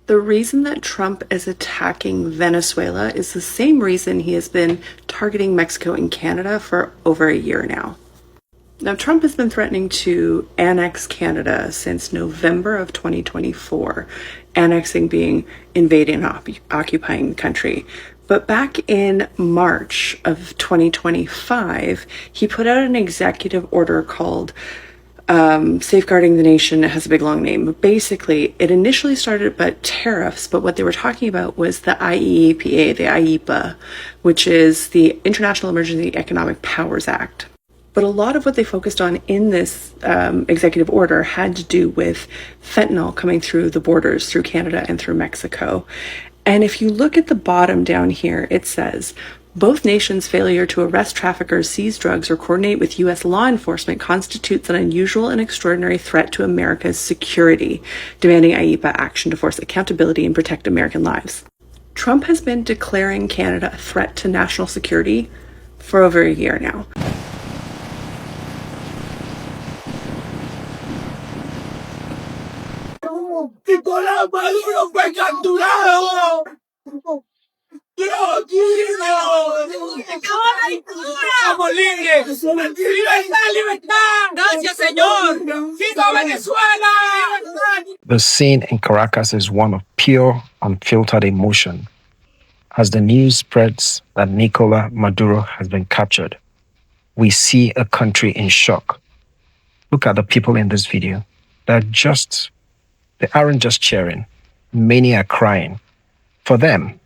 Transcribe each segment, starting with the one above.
The reason that Trump is attacking Venezuela is the same reason he has been targeting Mexico and Canada for over a year now. Now, Trump has been threatening to annex Canada since November of 2024, annexing being invading and occupying the country. But back in March of 2025, he put out an executive order called Safeguarding the Nation. It has a big long name. But basically, it initially started about tariffs, but what they were talking about was the IEEPA, the IEEPA, which is the International Emergency Economic Powers Act. But a lot of what they focused on in this executive order had to do with fentanyl coming through the borders, through Canada and through Mexico. And if you look at the bottom down here, it says, both nations' failure to arrest traffickers, seize drugs, or coordinate with U.S. law enforcement constitutes an unusual and extraordinary threat to America's security, demanding IEEPA action to force accountability and protect American lives. Trump has been declaring Canada a threat to national security for over a year now. Maduro fue capturado. ¡Estamos libres! ¡Libertad, libertad! ¡Gracias, Señor! ¡Viva Venezuela! The scene in Caracas is one of pure, unfiltered emotion. As the news spreads that Nicolas Maduro has been captured, we see a country in shock. Look at the people in this video. They aren't just cheering. Many are crying. For them,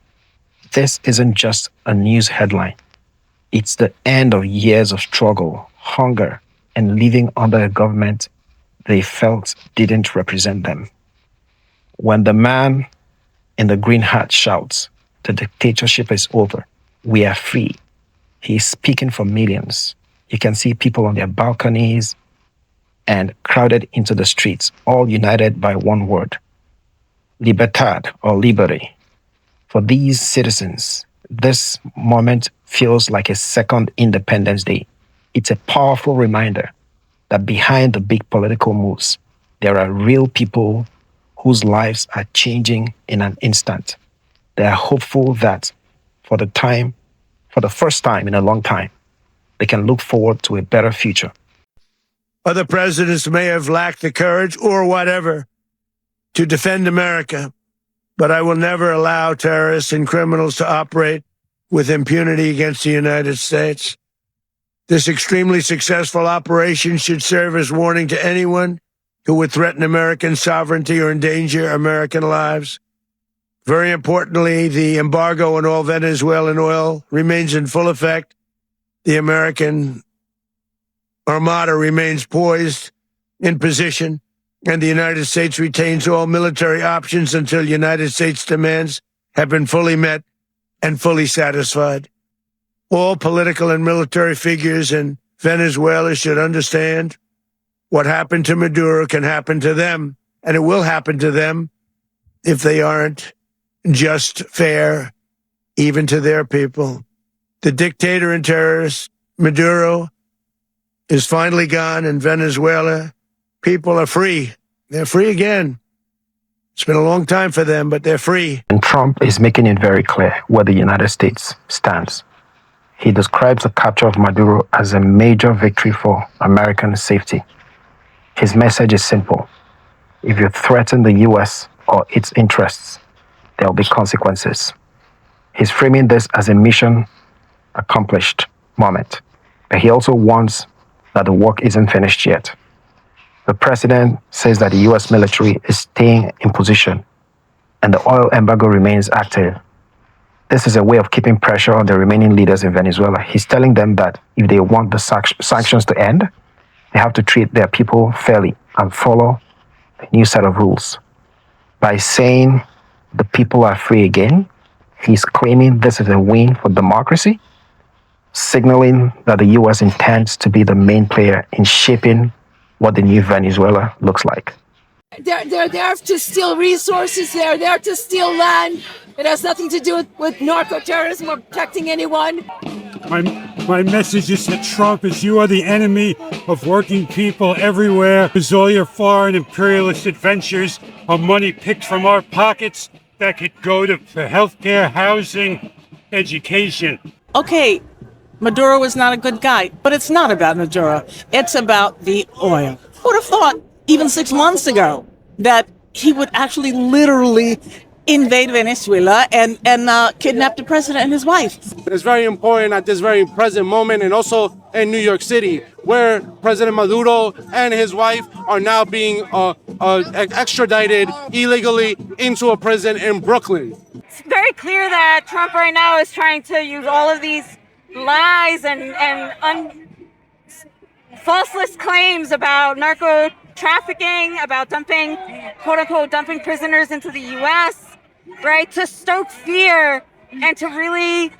this isn't just a news headline. It's the end of years of struggle, hunger, and living under a government they felt didn't represent them. When the man in the green hat shouts, "The dictatorship is over. We are free," he's speaking for millions. You can see people on their balconies and crowded into the streets, all united by one word: libertad, or liberty. For these citizens, this moment feels like a second Independence Day. It's a powerful reminder that behind the big political moves, there are real people whose lives are changing in an instant. They are hopeful that for the first time in a long time, they can look forward to a better future. Other presidents may have lacked the courage or whatever to defend America, but I will never allow terrorists and criminals to operate with impunity against the United States. This extremely successful operation should serve as warning to anyone who would threaten American sovereignty or endanger American lives. Very importantly, the embargo on all Venezuelan oil remains in full effect. The American Armada remains poised in position, and the United States retains all military options until United States demands have been fully met and fully satisfied. All political and military figures in Venezuela should understand what happened to Maduro can happen to them, and it will happen to them if they aren't just fair, even to their people. The dictator and terrorist, Maduro, is finally gone, and Venezuela people are free. They're free again. It's been a long time for them, but they're free. And Trump is making it very clear where the United States stands. He describes the capture of Maduro as a major victory for American safety. His message is simple: if you threaten the U.S. or its interests, there will be consequences. He's framing this as a mission accomplished moment, but he also warns that the work isn't finished yet. The president says that the U.S. military is staying in position and the oil embargo remains active. This is a way of keeping pressure on the remaining leaders in Venezuela. He's telling them that if they want the sanctions to end, they have to treat their people fairly and follow a new set of rules. By saying the people are free again, he's claiming this is a win for democracy, signaling that the U.S. intends to be the main player in shaping what the new Venezuela looks like. They're there to steal resources. They're there to steal land. It has nothing to do with narco-terrorism or protecting anyone. My message is to Trump is you are the enemy of working people everywhere. Because all your foreign imperialist adventures are money picked from our pockets that could go to healthcare, housing, education. Okay, Maduro is not a good guy, but it's not about Maduro. It's about the oil. Who would have thought, even 6 months ago, that he would actually literally invade Venezuela and kidnap the president and his wife? It's very important at this very present moment, and also in New York City, where President Maduro and his wife are now being extradited illegally into a prison in Brooklyn. It's very clear that Trump right now is trying to use all of these lies and falseless claims about narco trafficking, about dumping, quote unquote, dumping prisoners into the U.S., right, to stoke fear and to really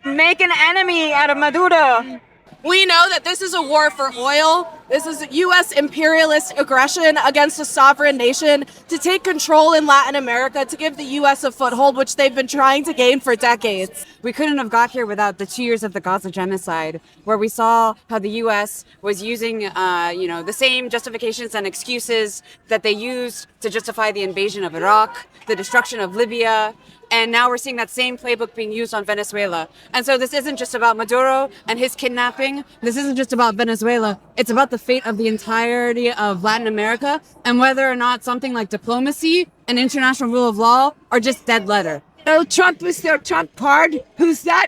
make an enemy out of Maduro. We know that this is a war for oil. This is U.S. imperialist aggression against a sovereign nation to take control in Latin America, to give the U.S. a foothold, which they've been trying to gain for decades. We couldn't have got here without the 2 years of the Gaza genocide, where we saw how the U.S. was using, the same justifications and excuses that they used to justify the invasion of Iraq, the destruction of Libya, and now we're seeing that same playbook being used on Venezuela. And so this isn't just about Maduro and his kidnapping. This isn't just about Venezuela. It's about the fate of the entirety of Latin America and whether or not something like diplomacy and international rule of law are just dead letter. No, Trump is their Trump card, who's that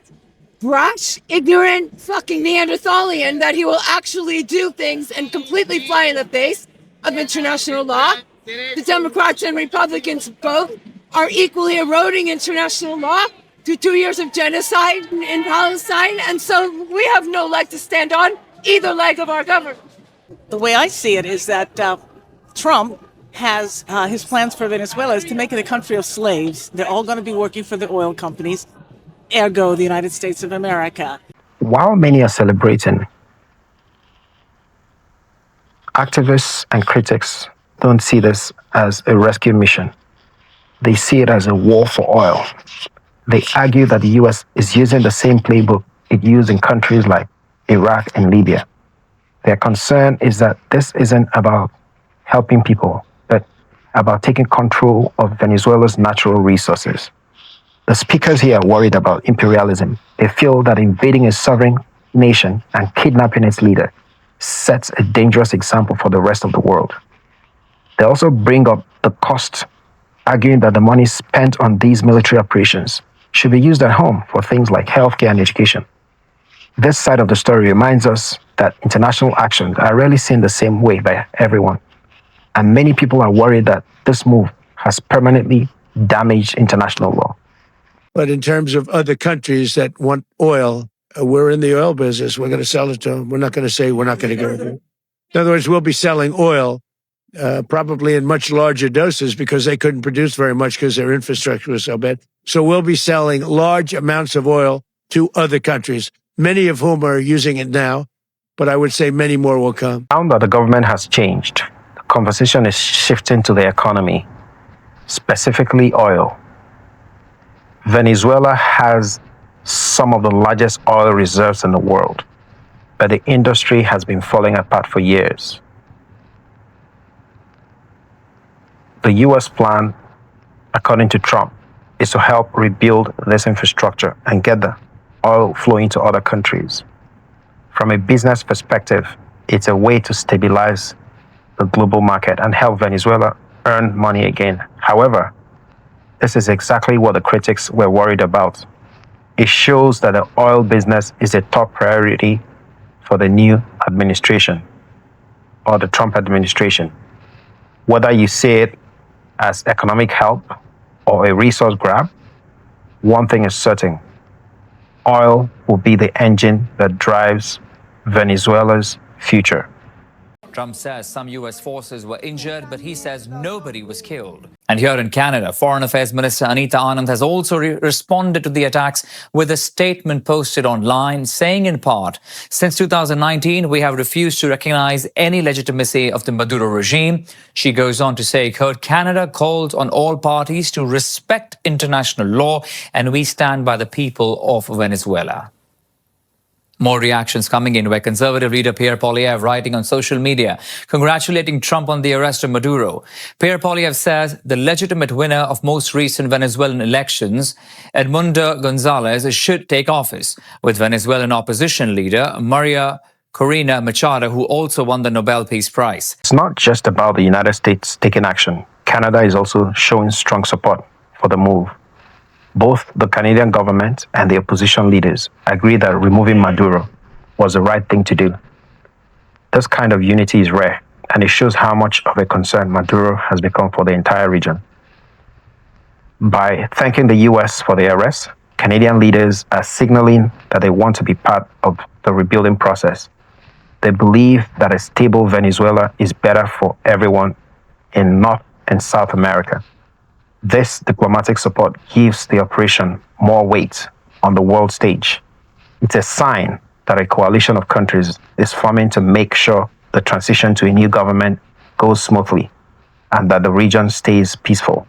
brash, ignorant, fucking Neanderthalian that he will actually do things and completely fly in the face of international law. The Democrats and Republicans both are equally eroding international law through 2 years of genocide in Palestine. And so we have no leg to stand on either leg of our government. The way I see it is that Trump has his plans for Venezuela is to make it a country of slaves. They're all going to be working for the oil companies, ergo the United States of America. While many are celebrating, activists and critics don't see this as a rescue mission. They see it as a war for oil. They argue that the US is using the same playbook it used in countries like Iraq and Libya. Their concern is that this isn't about helping people, but about taking control of Venezuela's natural resources. The speakers here are worried about imperialism. They feel that invading a sovereign nation and kidnapping its leader sets a dangerous example for the rest of the world. They also bring up the cost, arguing that the money spent on these military operations should be used at home for things like healthcare and education. This side of the story reminds us that international actions are rarely seen the same way by everyone. And many people are worried that this move has permanently damaged international law. But in terms of other countries that want oil, we're in the oil business. We're going to sell it to them. We're not going to say we're not going to go there. In other words, we'll be selling oil probably in much larger doses because they couldn't produce very much because their infrastructure was so bad. So we'll be selling large amounts of oil to other countries, many of whom are using it now, but I would say many more will come. Now that the government has changed, the conversation is shifting to the economy, specifically oil. Venezuela has some of the largest oil reserves in the world, but the industry has been falling apart for years. The US plan, according to Trump, is to help rebuild this infrastructure and get the oil flowing to other countries. From a business perspective, it's a way to stabilize the global market and help Venezuela earn money again. However, this is exactly what the critics were worried about. It shows that the oil business is a top priority for the new administration or the Trump administration. Whether you see it as economic help or a resource grab, one thing is certain: oil will be the engine that drives Venezuela's future. Trump says some U.S. forces were injured, but he says nobody was killed. And here in Canada, Foreign Affairs Minister Anita Anand has also responded to the attacks with a statement posted online saying in part, since 2019, we have refused to recognize any legitimacy of the Maduro regime. She goes on to say, quote, Canada calls on all parties to respect international law and we stand by the people of Venezuela. More reactions coming in, where Conservative leader Pierre Poilievre writing on social media, congratulating Trump on the arrest of Maduro. Pierre Poilievre says the legitimate winner of most recent Venezuelan elections, Edmundo Gonzalez, should take office, with Venezuelan opposition leader Maria Corina Machado, who also won the Nobel Peace Prize. It's not just about the United States taking action. Canada is also showing strong support for the move. Both the Canadian government and the opposition leaders agree that removing Maduro was the right thing to do. This kind of unity is rare, and it shows how much of a concern Maduro has become for the entire region. By thanking the US for the arrest, Canadian leaders are signaling that they want to be part of the rebuilding process. They believe that a stable Venezuela is better for everyone in North and South America. This diplomatic support gives the operation more weight on the world stage. It's a sign that a coalition of countries is forming to make sure the transition to a new government goes smoothly and that the region stays peaceful.